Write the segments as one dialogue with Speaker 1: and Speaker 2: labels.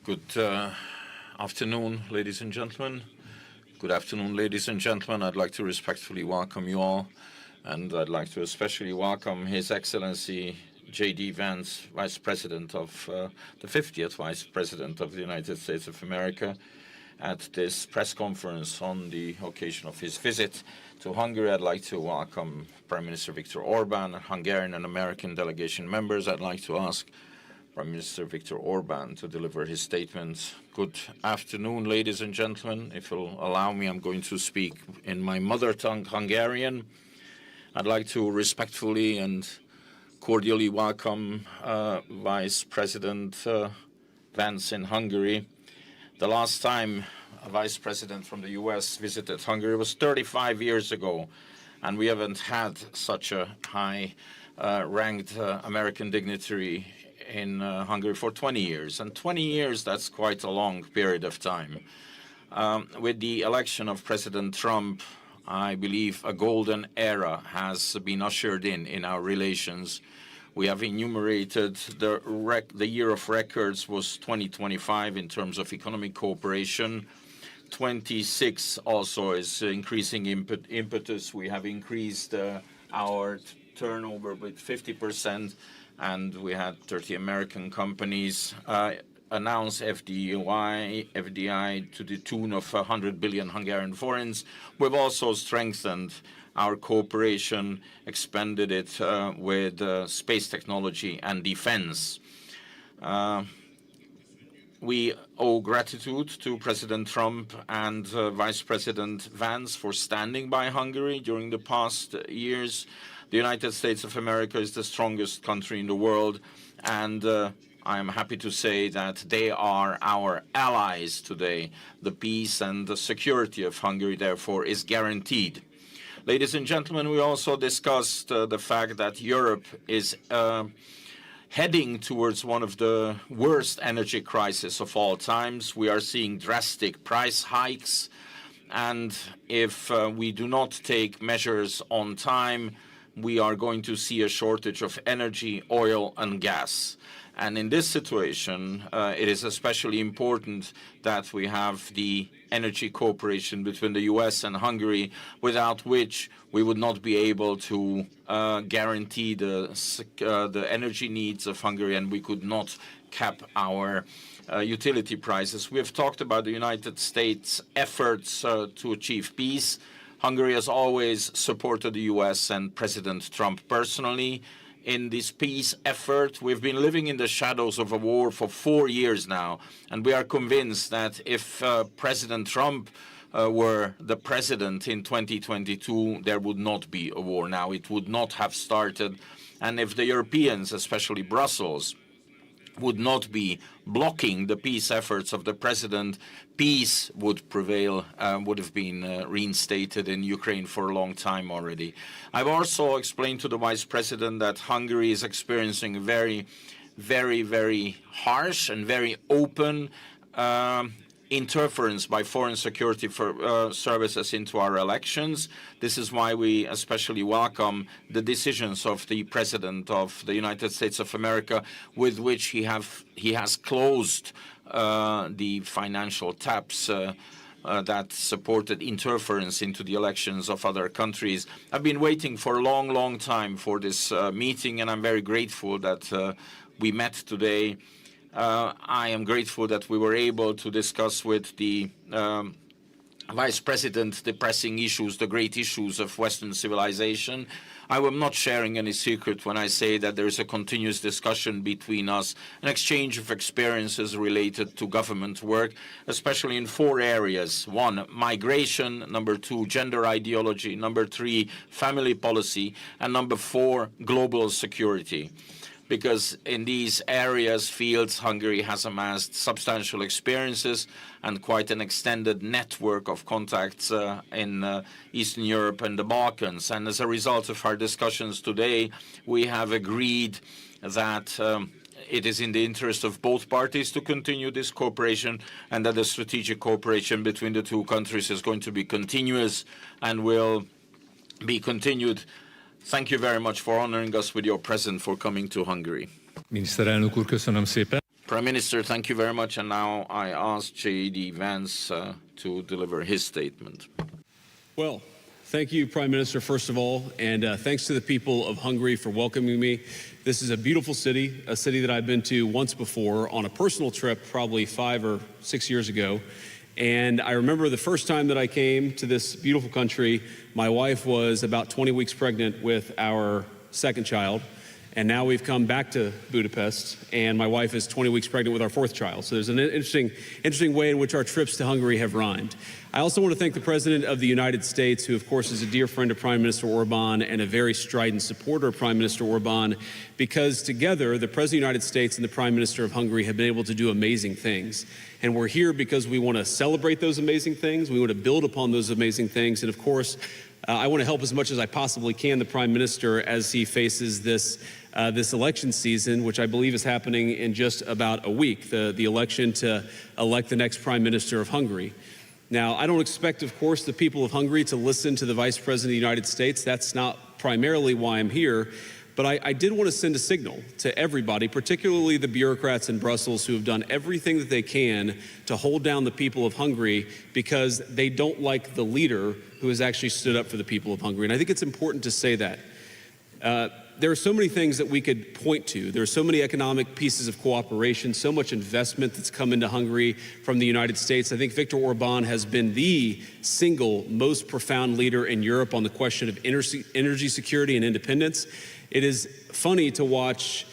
Speaker 1: Good afternoon, ladies and gentlemen. Good afternoon, ladies and gentlemen. I'd like to respectfully welcome you all, and I'd like to especially welcome His Excellency JD Vance, Vice President of the 50th Vice President of the United States of America, at this press conference on the occasion of his visit to Hungary. I'd like to welcome Prime Minister Viktor Orban, Hungarian and American delegation members. I'd like to ask Prime Minister Viktor Orban to deliver his statement. Good afternoon, ladies and gentlemen. If you'll allow me, I'm going to speak in my mother tongue, Hungarian. I'd like to respectfully and cordially welcome Vice President Vance in Hungary. The last time a Vice President from the US visited Hungary was 35 years ago, and we haven't had such a high-ranked American dignitary in Hungary for 20 years. And 20 years, that's quite a long period of time. With the election of President Trump, I believe a golden era has been ushered in our relations. We have enumerated the year of records was 2025 in terms of economic cooperation. 26 also is increasing impetus. We have increased our turnover with 50%. And we had 30 American companies announce FDI to the tune of 100 billion Hungarian forints. We've also strengthened our cooperation, expanded it with space technology and defense. We owe gratitude to President Trump and Vice President Vance for standing by Hungary during the past years. The United States of America is the strongest country in the world, and I am happy to say that they are our allies today. The peace and the security of Hungary, therefore, is guaranteed. Ladies and gentlemen, we also discussed the fact that Europe is heading towards one of the worst energy crises of all times. We are seeing drastic price hikes, and if we do not take measures on time, we are going to see a shortage of energy, oil, and gas. And in this situation, it is especially important that we have the energy cooperation between the US and Hungary, without which we would not be able to guarantee the energy needs of Hungary, and we could not cap our utility prices. We have talked about the United States' efforts to achieve peace. Hungary has always supported the US and President Trump personally in this peace effort. We've been living in the shadows of a war for 4 years now, and we are convinced that if President Trump were the president in 2022, there would not be a war now. It would not have started. And if the Europeans, especially Brussels, would not be blocking the peace efforts of the president, peace would prevail, would have been reinstated in Ukraine for a long time already. I've also explained to the vice president that Hungary is experiencing a very, very harsh and very open interference by foreign security services into our elections. This is why we especially welcome the decisions of the President of the United States of America, with which he has closed the financial taps that supported interference into the elections of other countries. I've been waiting for a long time for this meeting, and I'm very grateful that we met today. I am grateful that we were able to discuss with the Vice President the pressing issues, the great issues of Western civilization. I am not sharing any secret when I say that there is a continuous discussion between us, an exchange of experiences related to government work, especially in 4 areas. 1, migration. Number 2, gender ideology. Number 3, family policy. And number 4, global security. Because in these fields, Hungary has amassed substantial experiences and quite an extended network of contacts in Eastern Europe and the Balkans. And as a result of our discussions today, we have agreed that it is in the interest of both parties to continue this cooperation, and that the strategic cooperation between the 2 countries is going to be continuous and will be continued. Thank you very much for honoring us with your presence, for coming to Hungary.
Speaker 2: Miniszterelnök úr, köszönöm szépen.
Speaker 1: Prime Minister, thank you very much. And now I ask JD Vance to deliver his statement.
Speaker 3: Well, thank you, Prime Minister, first of all, and thanks to the people of Hungary for welcoming me. This is a beautiful city, a city that I've been to once before on a personal trip probably 5 or 6 years ago. And I remember the first time that I came to this beautiful country, my wife was about 20 weeks pregnant with our second child. And now we've come back to Budapest, and my wife is 20 weeks pregnant with our 4th child. So there's an interesting way in which our trips to Hungary have rhymed. I also want to thank the President of the United States, who, of course, is a dear friend of Prime Minister Orban and a very strident supporter of Prime Minister Orban, because together, the President of the United States and the Prime Minister of Hungary have been able to do amazing things. And we're here because we want to celebrate those amazing things. We want to build upon those amazing things. And, of course, I want to help as much as I possibly can the Prime Minister as he faces this election season, which I believe is happening in just about a week, the election to elect the next Prime Minister of Hungary. Now, I don't expect, of course, the people of Hungary to listen to the Vice President of the United States. That's not primarily why I'm here. But I did want to send a signal to everybody, particularly the bureaucrats in Brussels who have done everything that they can to hold down the people of Hungary because they don't like the leader who has actually stood up for the people of Hungary. And I think it's important to say that. There are so many things that we could point to. There are so many economic pieces of cooperation, so much investment that's come into Hungary from the United States. I think Viktor Orban has been the single most profound leader in Europe on the question of energy security and independence. It is funny to watch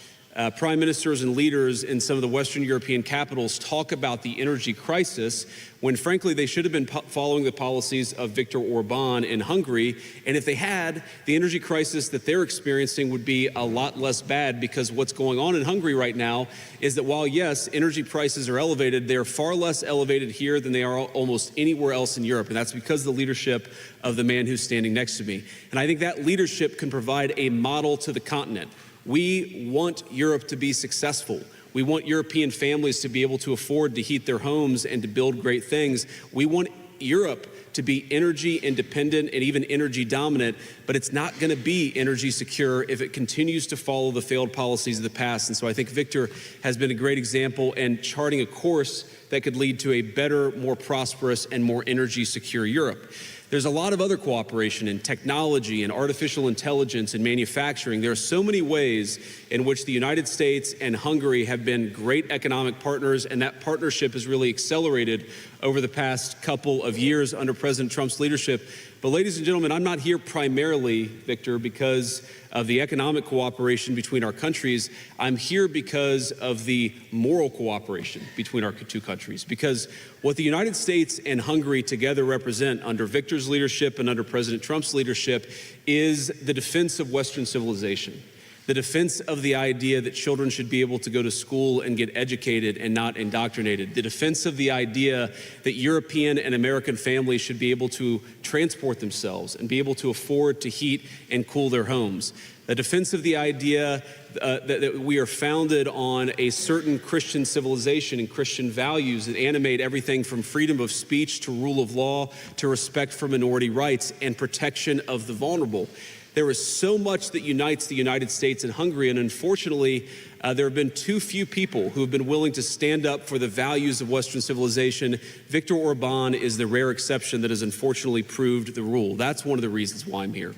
Speaker 3: prime ministers and leaders in some of the Western European capitals talk about the energy crisis when, frankly, they should have been following the policies of Viktor Orban in Hungary. And if they had, the energy crisis that they're experiencing would be a lot less bad, because what's going on in Hungary right now is that while, yes, energy prices are elevated, they're far less elevated here than they are almost anywhere else in Europe. And that's because of the leadership of the man who's standing next to me. And I think that leadership can provide a model to the continent. We want Europe to be successful. We want European families to be able to afford to heat their homes and to build great things. We want Europe to be energy independent and even energy dominant, but it's not going to be energy secure if it continues to follow the failed policies of the past. And so I think Viktor has been a great example in charting a course that could lead to a better, more prosperous, and more energy secure Europe. There's a lot of other cooperation in technology and artificial intelligence and manufacturing. There are so many ways in which the United States and Hungary have been great economic partners, and that partnership has really accelerated over the past couple of years under President Trump's leadership. But ladies and gentlemen, I'm not here primarily, Viktor, because of the economic cooperation between our countries. I'm here because of the moral cooperation between our 2 countries. Because what the United States and Hungary together represent under Viktor's leadership and under President Trump's leadership is the defense of Western civilization. the defense of the idea that children should be able to go to school and get educated and not indoctrinated, the defense of the idea that European and American families should be able to transport themselves and be able to afford to heat and cool their homes, the defense of the idea that we are founded on a certain Christian civilization and Christian values that animate everything from freedom of speech to rule of law to respect for minority rights and protection of the vulnerable. There is so much that unites the United States and Hungary, and unfortunately, there have been too few people who have been willing to stand up for the values of Western civilization. Viktor Orban is the rare exception that has unfortunately proved the rule. That's one of the reasons why I'm here.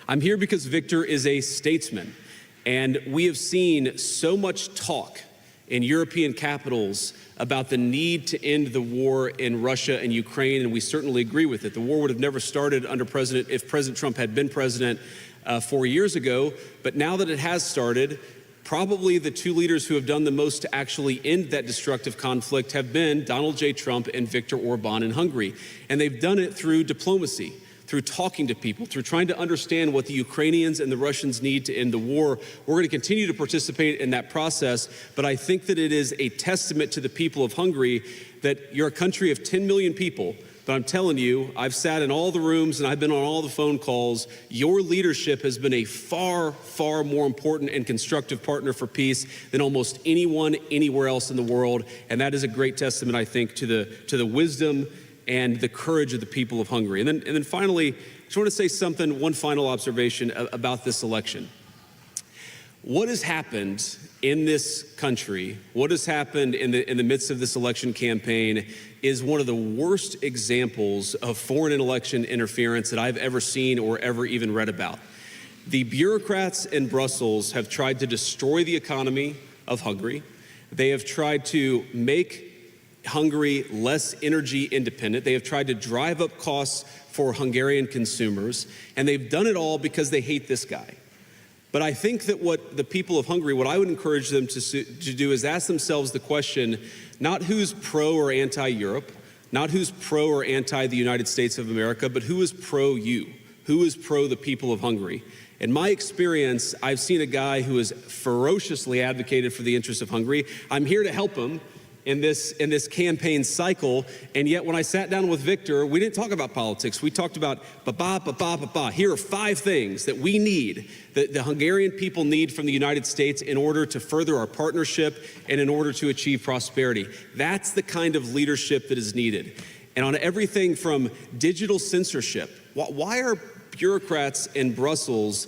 Speaker 3: I'm here because Viktor is a statesman, and we have seen so much talk in European capitals about the need to end the war in Russia and Ukraine, and we certainly agree with it. The war would have never started if President Trump had been president 4 years ago, but now that it has started, probably the two leaders who have done the most to actually end that destructive conflict have been Donald J. Trump and Viktor Orban in Hungary, and they've done it through diplomacy, through talking to people, through trying to understand what the Ukrainians and the Russians need to end the war. We're going to continue to participate in that process, but I think that it is a testament to the people of Hungary that you're a country of 10 million people, but I'm telling you, I've sat in all the rooms and I've been on all the phone calls. Your leadership has been a far, far more important and constructive partner for peace than almost anyone anywhere else in the world, and that is a great testament, I think, to the wisdom and the courage of the people of Hungary. And then finally, I just want to say something, one final observation about this election. What has happened in this country, what has happened in the midst of this election campaign is one of the worst examples of foreign election interference that I've ever seen or ever even read about. The bureaucrats in Brussels have tried to destroy the economy of Hungary. They have tried to make Hungary less energy independent. They have tried to drive up costs for Hungarian consumers, and they've done it all because they hate this guy. But I think that what the people of Hungary, what I would encourage them to do is ask themselves the question, not who's pro or anti-Europe, not who's pro or anti the United States of America, but who is pro you, who is pro the people of Hungary. In my experience, I've seen a guy who has ferociously advocated for the interests of Hungary. I'm here to help him in this campaign cycle, and yet when I sat down with Viktor, we didn't talk about politics. We talked about Here are 5 things that we need, that the Hungarian people need from the United States in order to further our partnership and in order to achieve prosperity. That's the kind of leadership that is needed. And on everything from digital censorship, why are bureaucrats in Brussels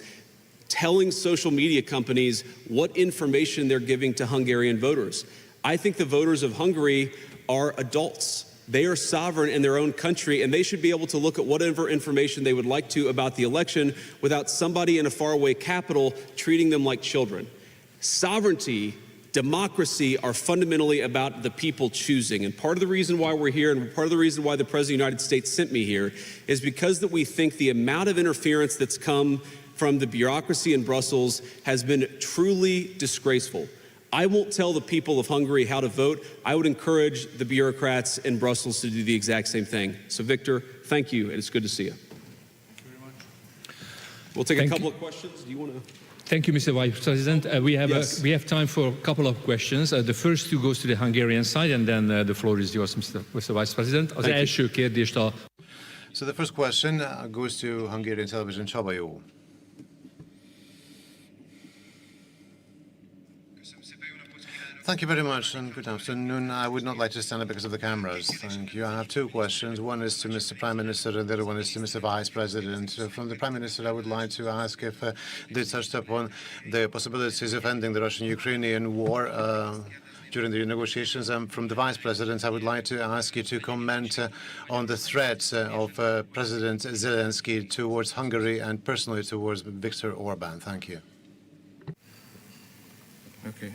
Speaker 3: telling social media companies what information they're giving to Hungarian voters? I think the voters of Hungary are adults. They are sovereign in their own country, and they should be able to look at whatever information they would like to about the election without somebody in a faraway capital treating them like children. Sovereignty, democracy are fundamentally about the people choosing. And part of the reason why we're here, and part of the reason why the President of the United States sent me here, is because that we think the amount of interference that's come from the bureaucracy in Brussels has been truly disgraceful. I won't tell the people of Hungary how to vote. I would encourage the bureaucrats in Brussels to do the exact same thing. So, Viktor, thank you, and it's good to see you.
Speaker 2: Thank you very much.
Speaker 3: We'll take a couple of questions. Do you want to?
Speaker 2: Thank you, Mr. Vice President.
Speaker 3: Yes.
Speaker 2: We have time for a couple of questions. The first two goes to the Hungarian side, and then the floor is yours, Mr. Vice President. Az első kérdést a...
Speaker 4: So the first question goes to Hungarian television. Csaba jó. Thank you very much, and good afternoon. I would not like to stand up because of the cameras. Thank you. I have 2 questions. One is to Mr. Prime Minister, and the other one is to Mr. Vice President. From the Prime Minister, I would like to ask if they touched upon the possibilities of ending the Russian-Ukrainian war during the negotiations. And from the Vice President, I would like to ask you to comment on the threats of President Zelensky towards Hungary and personally towards Viktor Orban. Thank you.
Speaker 5: Okay.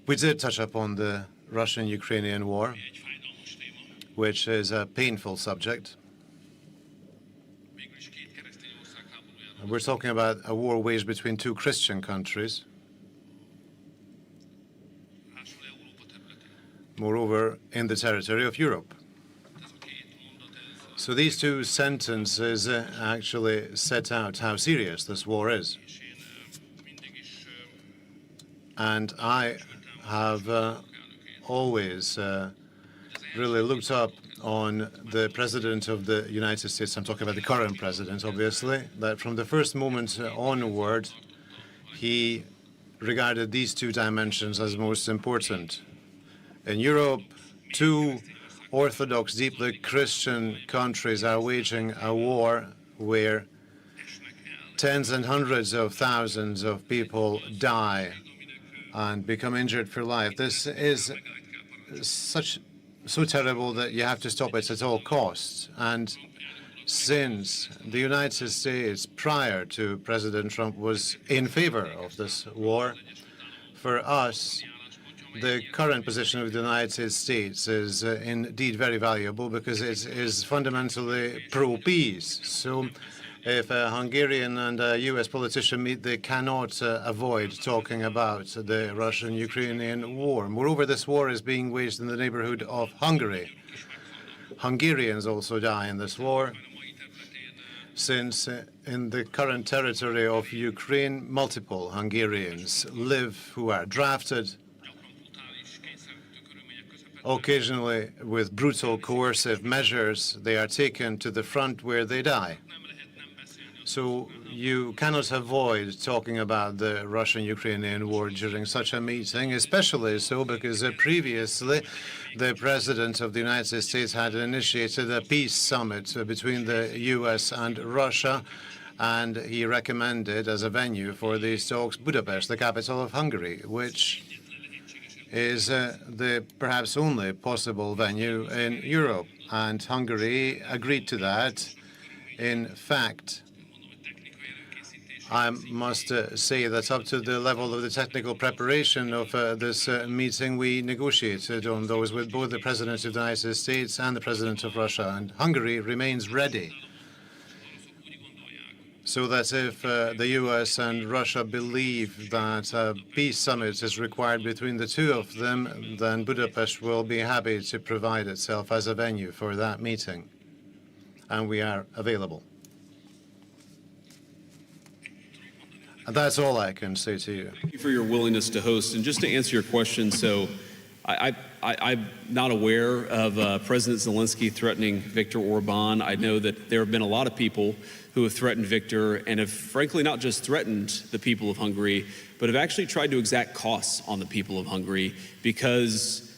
Speaker 4: We did touch upon the Russian-Ukrainian war, which is a painful subject. We're talking about a war waged between 2 Christian countries. Moreover, in the territory of Europe. So these two sentences actually set out how serious this war is. And I have always really looked up on the President of the United States. I'm talking about the current president, obviously, that from the first moment onward, he regarded these two dimensions as most important. In Europe, two Orthodox, deeply Christian countries are waging a war where tens and hundreds of thousands of people die and become injured for life. This is so terrible that you have to stop it at all costs. And since the United States, prior to President Trump, was in favor of this war, for us, the current position of the United States is indeed very valuable because it is fundamentally pro-peace. So if a Hungarian and a U.S. politician meet, they cannot avoid talking about the Russian-Ukrainian war. Moreover, this war is being waged in the neighborhood of Hungary. Hungarians also die in this war, since in the current territory of Ukraine, multiple Hungarians live who are drafted, occasionally with brutal coercive measures. They are taken to the front where they die. So you cannot avoid talking about the Russian-Ukrainian war during such a meeting, especially so because previously the President of the United States had initiated a peace summit between the U.S. and Russia, and he recommended as a venue for these talks Budapest, the capital of Hungary, which is the perhaps only possible venue in Europe. And Hungary agreed to that. In fact, I must say that up to the level of the technical preparation of this meeting, we negotiated on those with both the President of the United States and the President of Russia, and Hungary remains ready. So that if the U.S. and Russia believe that a peace summit is required between the two of them, then Budapest will be happy to provide itself as a venue for that meeting. And we are available. And that's all I can say to you.
Speaker 3: Thank you for your willingness to host. And just to answer your question, so I'm not aware of President Zelensky threatening Viktor Orban. I know that there have been a lot of people who have threatened Viktor and have frankly not just threatened the people of Hungary, but have actually tried to exact costs on the people of Hungary because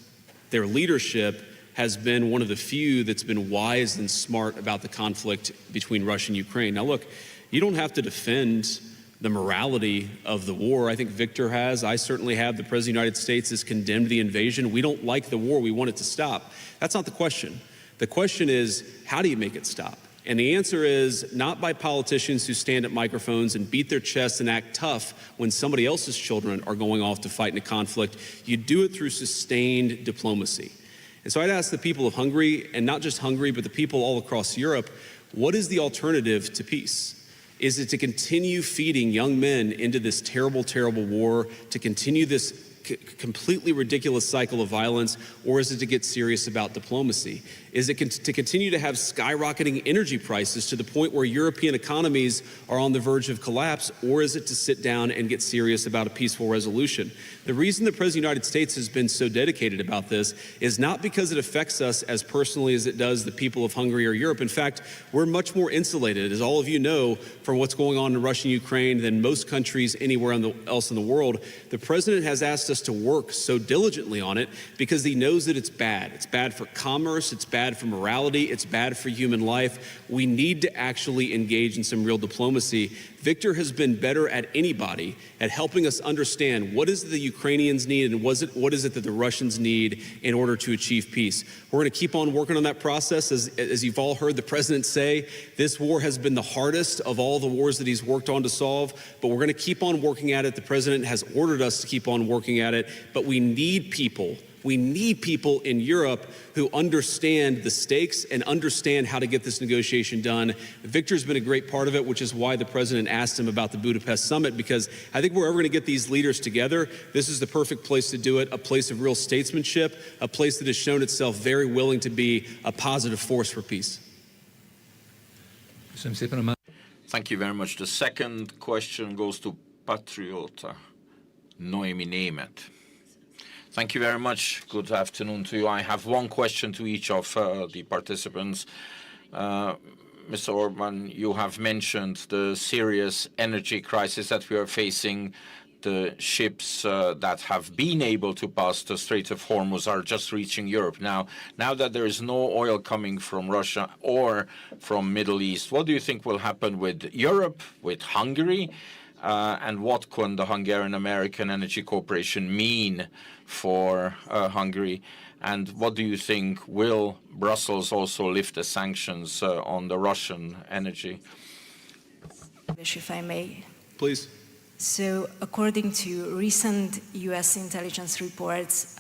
Speaker 3: their leadership has been one of the few that's been wise and smart about the conflict between Russia and Ukraine. Now look, you don't have to defend the morality of the war. I think Viktor has. I certainly have. The President of the United States has condemned the invasion. We don't like the war. We want it to stop. That's not the question. The question is, how do you make it stop? And the answer is not by politicians who stand at microphones and beat their chests and act tough when somebody else's children are going off to fight in a conflict. You do it through sustained diplomacy. And so I'd ask the people of Hungary, and not just Hungary, but the people all across Europe, what is the alternative to peace? Is it to continue feeding young men into this terrible, terrible war, to continue this completely ridiculous cycle of violence, or is it to get serious about diplomacy? Is it to continue to have skyrocketing energy prices to the point where European economies are on the verge of collapse, or is it to sit down and get serious about a peaceful resolution? The reason the President of the United States has been so dedicated about this is not because it affects us as personally as it does the people of Hungary or Europe. In fact, we're much more insulated, as all of you know, from what's going on in Russia and Ukraine than most countries anywhere else in the world. The President has asked us to work so diligently on it because he knows that it's bad. It's bad for commerce, it's bad for morality, it's bad for human life. We need to actually engage in some real diplomacy. Viktor has been better at anybody at helping us understand what is it the Ukrainians need and what is it that the Russians need in order to achieve peace. We're going to keep on working on that process. As you've all heard the President say, this war has been the hardest of all the wars that he's worked on to solve, but we're going to keep on working at it. The President has ordered us to keep on working at it, but we need people. We need people in Europe who understand the stakes and understand how to get this negotiation done. Viktor's been a great part of it, which is why the President asked him about the Budapest summit, because I think we're ever going to get these leaders together, this is the perfect place to do it, a place of real statesmanship, a place that has shown itself very willing to be a positive force for peace.
Speaker 1: Thank you very much. The second question goes to Patriota Noemi Nemet. Thank you very much. Good afternoon to you. I have one question to each of the participants. Mr. Orban, you have mentioned the serious energy crisis that we are facing. The ships that have been able to pass the Strait of Hormuz are just reaching Europe now. Now that there is no oil coming from Russia or from Middle East, what do you think will happen with Europe, with Hungary? And what can the Hungarian-American Energy Corporation mean for Hungary? And what do you think, will Brussels also lift the sanctions on the Russian energy?
Speaker 5: If I may.
Speaker 3: Please.
Speaker 5: So, according to recent U.S. intelligence reports,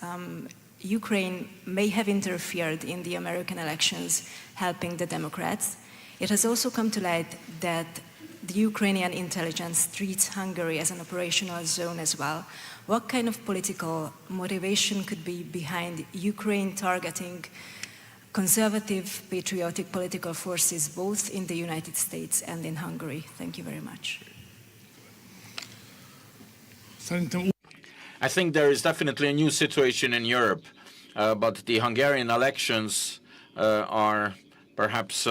Speaker 5: Ukraine may have interfered in the American elections, helping the Democrats. It has also come to light that the Ukrainian intelligence treats Hungary as an operational zone as well. What kind of political motivation could be behind Ukraine targeting conservative, patriotic political forces both in the United States and in Hungary? Thank you very much.
Speaker 1: I think there is definitely a new situation in Europe, but the Hungarian elections are perhaps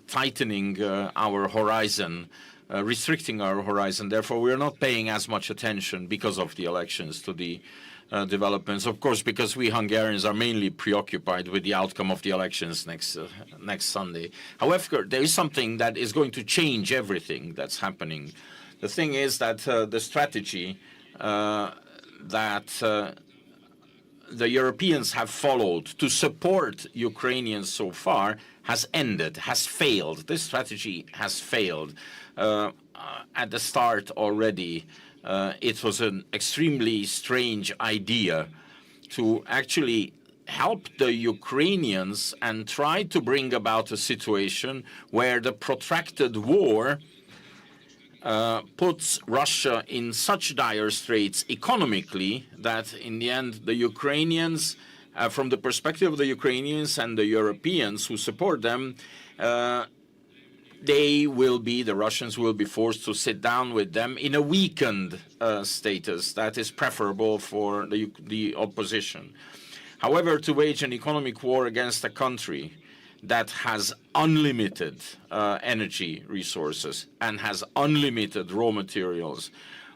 Speaker 1: tightening our horizon, restricting our horizon. Therefore, we are not paying as much attention because of the elections to the developments. Of course, because we Hungarians are mainly preoccupied with the outcome of the elections next Sunday. However, there is something that is going to change everything that's happening. The thing is that the strategy that the Europeans have followed to support Ukrainians so far has ended, has failed. This strategy has failed. At the start already, it was an extremely strange idea to actually help the Ukrainians and try to bring about a situation where the protracted war puts Russia in such dire straits economically that in the end the Ukrainians, from the perspective of the Ukrainians and the Europeans who support them, the Russians will be forced to sit down with them in a weakened status that is preferable for the opposition. However, to wage an economic war against a country that has unlimited energy resources and has unlimited raw materials,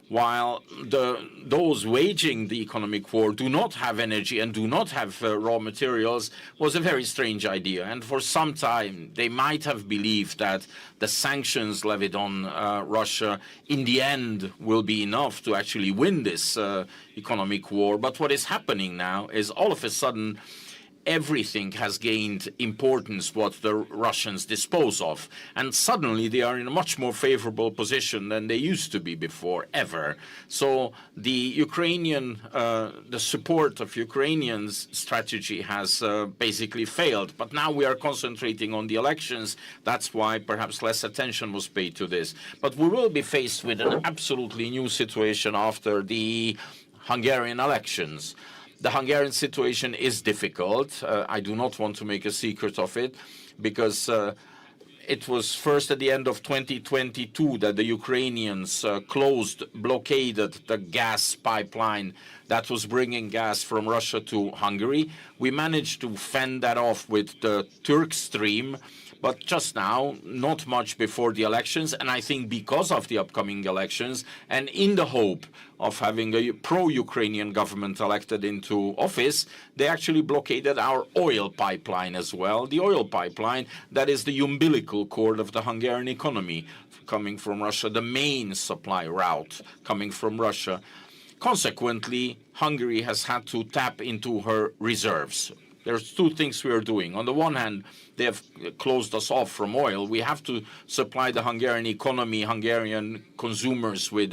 Speaker 1: while those waging the economic war do not have energy and do not have raw materials, was a very strange idea. And for some time, they might have believed that the sanctions levied on Russia in the end will be enough to actually win this economic war. But what is happening now is all of a sudden, everything has gained importance what the Russians dispose of. And suddenly they are in a much more favorable position than they used to be before, ever. So the support of Ukrainians' strategy has basically failed. But now we are concentrating on the elections. That's why perhaps less attention was paid to this. But we will be faced with an absolutely new situation after the Hungarian elections. The Hungarian situation is difficult. I do not want to make a secret of it, because it was first at the end of 2022 that the Ukrainians blockaded the gas pipeline that was bringing gas from Russia to Hungary. We managed to fend that off with the Turk Stream, but just now, not much before the elections, and I think because of the upcoming elections, and in the hope of having a pro-Ukrainian government elected into office, they actually blockaded our oil pipeline as well. The oil pipeline, that is the umbilical cord of the Hungarian economy, coming from Russia, the main supply route coming from Russia. Consequently, Hungary has had to tap into her reserves. There's two things we are doing. On the one hand, they have closed us off from oil. We have to supply the Hungarian economy, Hungarian consumers with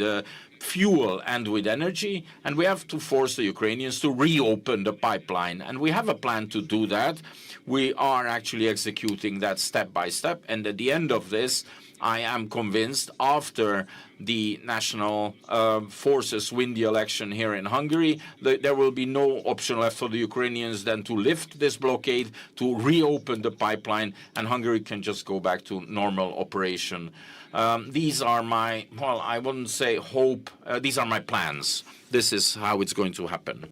Speaker 1: fuel and with energy, and we have to force the Ukrainians to reopen the pipeline. And we have a plan to do that. We are actually executing that step by step, and at the end of this, I am convinced after the national forces win the election here in Hungary, there will be no option left for the Ukrainians than to lift this blockade, to reopen the pipeline, and Hungary can just go back to normal operation. These are my, well, I wouldn't say hope, these are my plans. This is how it's going to happen.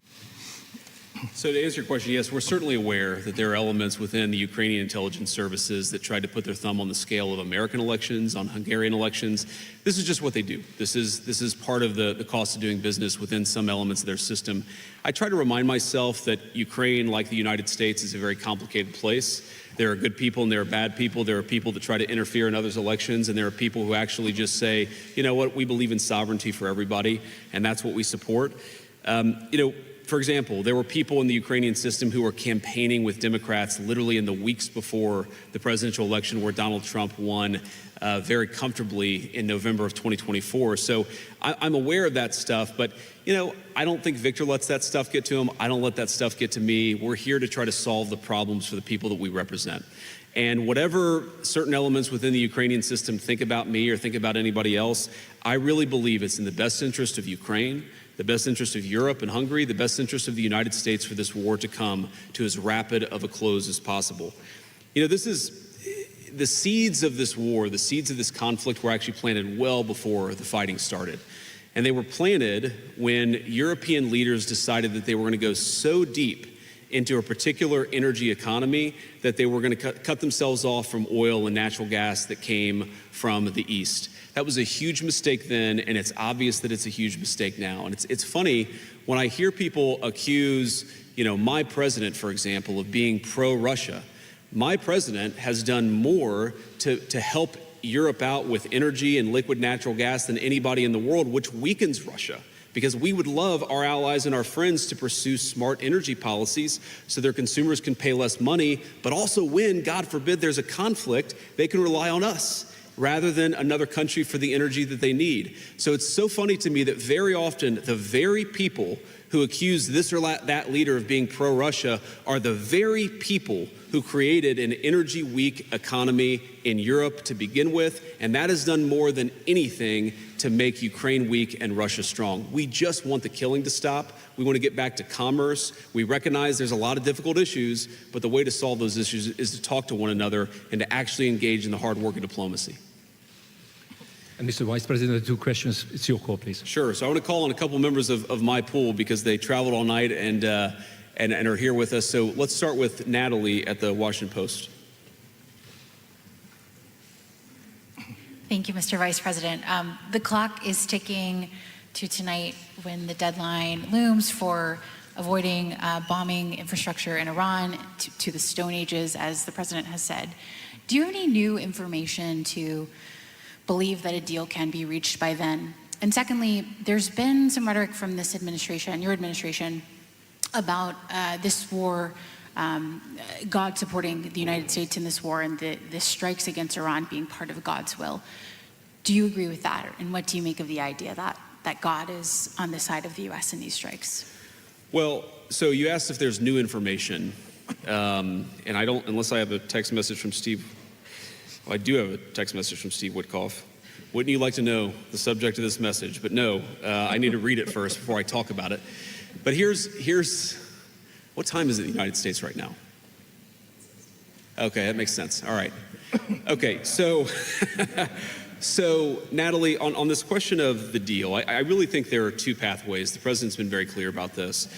Speaker 3: So to answer your question, yes, we're certainly aware that there are elements within the Ukrainian intelligence services that tried to put their thumb on the scale of American elections, on Hungarian elections. This is just what they do. This is part of the cost of doing business within some elements of their system. I try to remind myself that Ukraine, like the United States, is a very complicated place. There are good people and there are bad people. There are people that try to interfere in others' elections, and there are people who actually just say, you know what, we believe in sovereignty for everybody, and that's what we support. For example, there were people in the Ukrainian system who were campaigning with Democrats literally in the weeks before the presidential election where Donald Trump won very comfortably in November of 2024. So I'm aware of that stuff, but I don't think Viktor lets that stuff get to him. I don't let that stuff get to me. We're here to try to solve the problems for the people that we represent. And whatever certain elements within the Ukrainian system think about me or think about anybody else, I really believe it's in the best interest of Ukraine, the best interest of Europe and Hungary, the best interest of the United States for this war to come to as rapid of a close as possible. This is the seeds of this war, the seeds of this conflict were actually planted well before the fighting started. And they were planted when European leaders decided that they were going to go so deep into a particular energy economy that they were going to cut themselves off from oil and natural gas that came from the East. That was a huge mistake then, and it's obvious that it's a huge mistake now. And it's funny when I hear people accuse, my president, for example, of being pro-Russia. My president has done more to help Europe out with energy and liquid natural gas than anybody in the world, which weakens Russia. Because we would love our allies and our friends to pursue smart energy policies so their consumers can pay less money, but also when, God forbid, there's a conflict, they can rely on us rather than another country for the energy that they need. So it's so funny to me that very often the very people who accuse this or that leader of being pro-Russia are the very people who created an energy-weak economy in Europe to begin with, and that has done more than anything to make Ukraine weak and Russia strong. We just want the killing to stop. We want to get back to commerce. We recognize there's a lot of difficult issues, but the way to solve those issues is to talk to one another and to actually engage in the hard work of diplomacy.
Speaker 2: And Mr. Vice President, 2 questions. It's your call, please.
Speaker 3: Sure. So I want to call on a couple members of my pool because they traveled all night and are here with us. So let's start with Natalie at the Washington Post.
Speaker 6: Thank you, Mr. Vice President. The clock is ticking to tonight when the deadline looms for avoiding bombing infrastructure in Iran to the Stone Ages, as the President has said. Do you have any new information to believe that a deal can be reached by then? And secondly, there's been some rhetoric from this administration, your administration, about this war, God supporting the United States in this war and the strikes against Iran being part of God's will. Do you agree with that? And what do you make of the idea that God is on the side of the U.S. in these strikes?
Speaker 3: Well, so you asked if there's new information, and I don't, unless I have a text message from Steve. Well, I do have a text message from Steve Witkoff. Wouldn't you like to know the subject of this message? But no, I need to read it first before I talk about it. But here's what time is it in the United States right now? Okay, that makes sense. All right. Okay, so Natalie, on this question of the deal, I really think there are 2 pathways. The President's been very clear about this.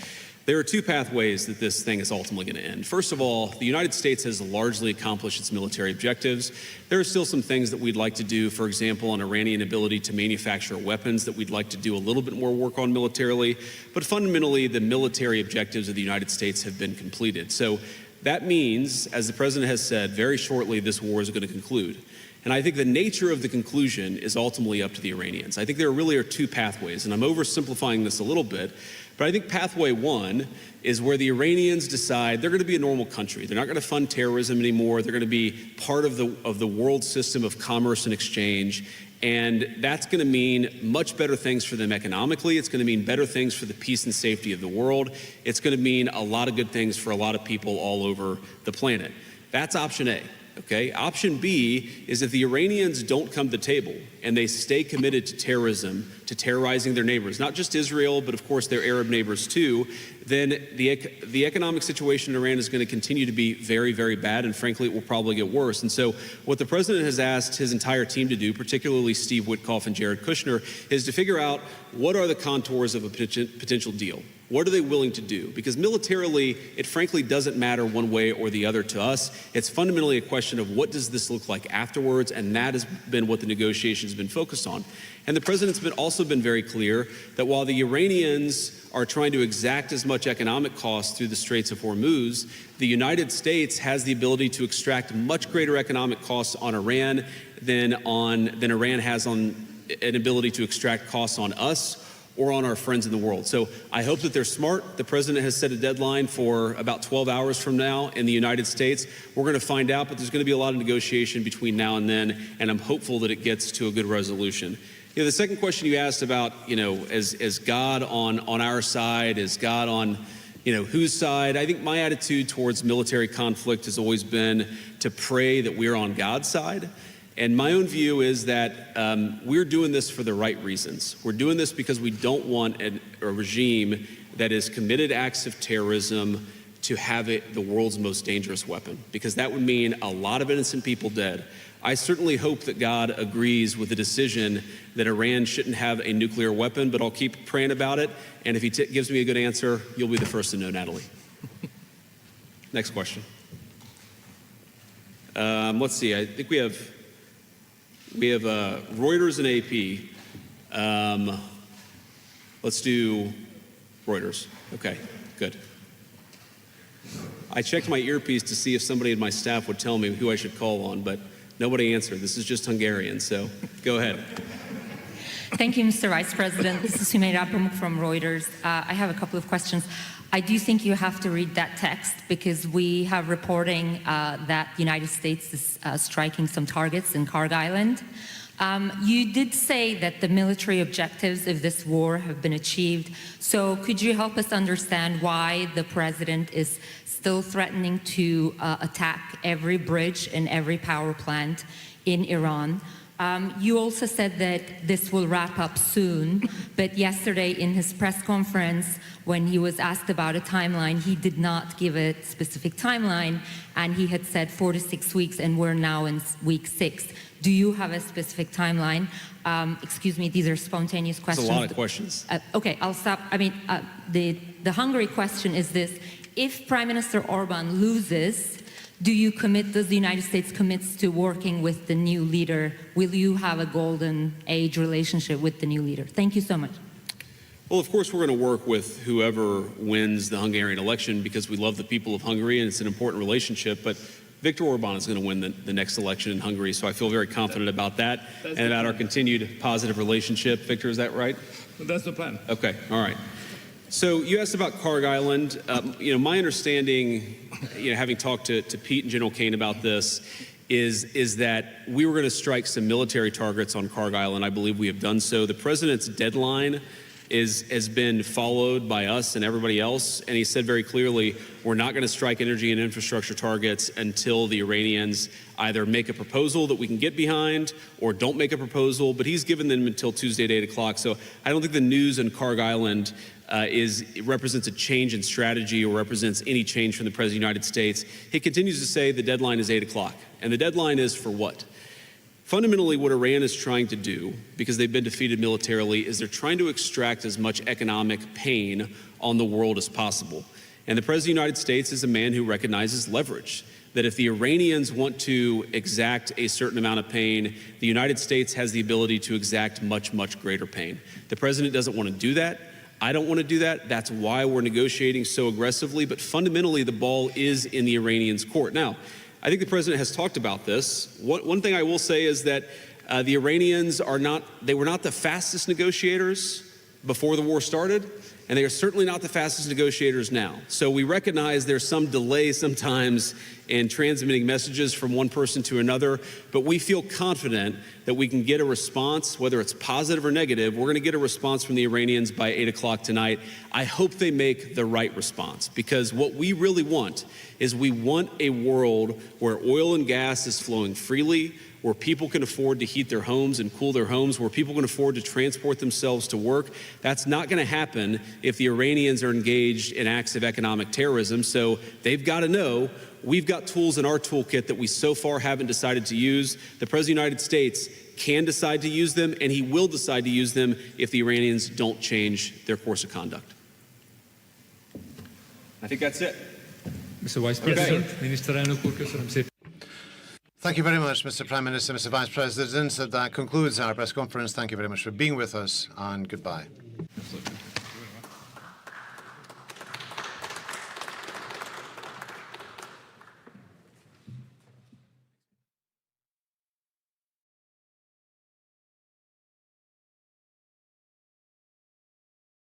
Speaker 3: There are 2 pathways that this thing is ultimately going to end. First of all, the United States has largely accomplished its military objectives. There are still some things that we'd like to do, for example, on Iranian ability to manufacture weapons that we'd like to do a little bit more work on militarily. But fundamentally, the military objectives of the United States have been completed. So that means, as the President has said, very shortly this war is going to conclude. And I think the nature of the conclusion is ultimately up to the Iranians. I think there really are 2 pathways, and I'm oversimplifying this a little bit, but I think pathway 1 is where the Iranians decide they're going to be a normal country. They're not going to fund terrorism anymore. They're going to be part of the world system of commerce and exchange, and that's going to mean much better things for them economically. It's going to mean better things for the peace and safety of the world. It's going to mean a lot of good things for a lot of people all over the planet. That's option A. Okay? Option B is if the Iranians don't come to the table and they stay committed to terrorism, to terrorizing their neighbors, not just Israel, but of course their Arab neighbors too, then the economic situation in Iran is going to continue to be very, very bad, and frankly, it will probably get worse. And so what the president has asked his entire team to do, particularly Steve Witkoff and Jared Kushner, is to figure out what are the contours of a potential deal. What are they willing to do? Because militarily, it frankly doesn't matter one way or the other to us. It's fundamentally a question of what does this look like afterwards, and that has been what the negotiations have been focused on. And the president's also been very clear that while the Iranians are trying to exact as much economic cost through the Straits of Hormuz, the United States has the ability to extract much greater economic costs on Iran than Iran has on an ability to extract costs on us or on our friends in the world. So I hope that they're smart. The president has set a deadline for about 12 hours from now in the United States. We're going to find out, but there's going to be a lot of negotiation between now and then, and I'm hopeful that it gets to a good resolution. You know, the second question you asked about, you know, is God on our side? Is God on, you know, whose side? I think my attitude towards military conflict has always been to pray that we're on God's side. And my own view is that we're doing this for the right reasons. We're doing this because we don't want a regime that has committed acts of terrorism to have it the world's most dangerous weapon, because that would mean a lot of innocent people dead. I certainly hope that God agrees with the decision that Iran shouldn't have a nuclear weapon, but I'll keep praying about it. And if he gives me a good answer, you'll be the first to know, Natalie. Next question. Let's see, I think we have Reuters and AP. Let's do Reuters. Okay, good. I checked my earpiece to see if somebody in my staff would tell me who I should call on, but nobody answered. This is just Hungarian, so go ahead.
Speaker 7: Thank you, Mr. Vice President. This is Sumeyra Pamuk from Reuters. I have a couple of questions. I do think you have to read that text because we have reporting that the United States is striking some targets in Karg Island. You did say that the military objectives of this war have been achieved. So could you help us understand why the president is still threatening to attack every bridge and every power plant in Iran? You also said that this will wrap up soon, but yesterday in his press conference, when he was asked about a timeline, he did not give a specific timeline, and he had said 4 to 6 weeks, and we're now in week 6. Do you have a specific timeline? Excuse me, these are spontaneous questions.
Speaker 3: That's a lot of questions.
Speaker 7: Okay, I'll stop. I mean, the Hungary question is this. If Prime Minister Orban loses, does the United States commit to working with the new leader? Will you have a golden age relationship with the new leader? Thank you so much.
Speaker 3: Well, of course, we're going to work with whoever wins the Hungarian election because we love the people of Hungary and it's an important relationship. But Viktor Orban is going to win the next election in Hungary, so I feel very confident about that and about our continued positive relationship. Victor, is that right?
Speaker 2: That's the plan.
Speaker 3: Okay, all right. So you asked about Karg Island. You know, my understanding, you know, having talked to Pete and General Kane about this, is that we were going to strike some military targets on Karg Island. I believe we have done so. The president's deadline has been followed by us and everybody else, and he said very clearly, we're not going to strike energy and infrastructure targets until the Iranians either make a proposal that we can get behind or don't make a proposal, but he's given them until Tuesday at 8 o'clock. So I don't think the news in Karg Island represents a change in strategy or represents any change from the President of the United States. He continues to say the deadline is 8 o'clock. And the deadline is for what? Fundamentally, what Iran is trying to do, because they've been defeated militarily, is they're trying to extract as much economic pain on the world as possible. And the President of the United States is a man who recognizes leverage, that if the Iranians want to exact a certain amount of pain, the United States has the ability to exact much, much greater pain. The President doesn't want to do that. I don't want to do that. That's why we're negotiating so aggressively. But fundamentally, the ball is in the Iranians' court. Now, I think the president has talked about this. One thing I will say is that the Iranians were not the fastest negotiators before the war started. and they are certainly not the fastest negotiators now. So we recognize there's some delay sometimes in transmitting messages from one person to another, but we feel confident that we can get a response, whether it's positive or negative. We're going to get a response from the Iranians by 8 o'clock tonight. I hope they make the right response, because what we really want is we want a world where oil and gas is flowing freely, where people can afford to heat their homes and cool their homes, where people can afford to transport themselves to work. That's not going to happen if the Iranians are engaged in acts of economic terrorism. So they've got to know we've got tools in our toolkit that we so far haven't decided to use. The President of the United States can decide to use them, and he will decide to use them if the Iranians don't change their course of conduct. I think that's it.
Speaker 2: Mr. Vice President, miniszterelnök úr, köszönöm szépen.
Speaker 4: Thank you very much, Mr. Prime Minister, Mr. Vice President. So that concludes our press conference. Thank you very much for being with us, and goodbye.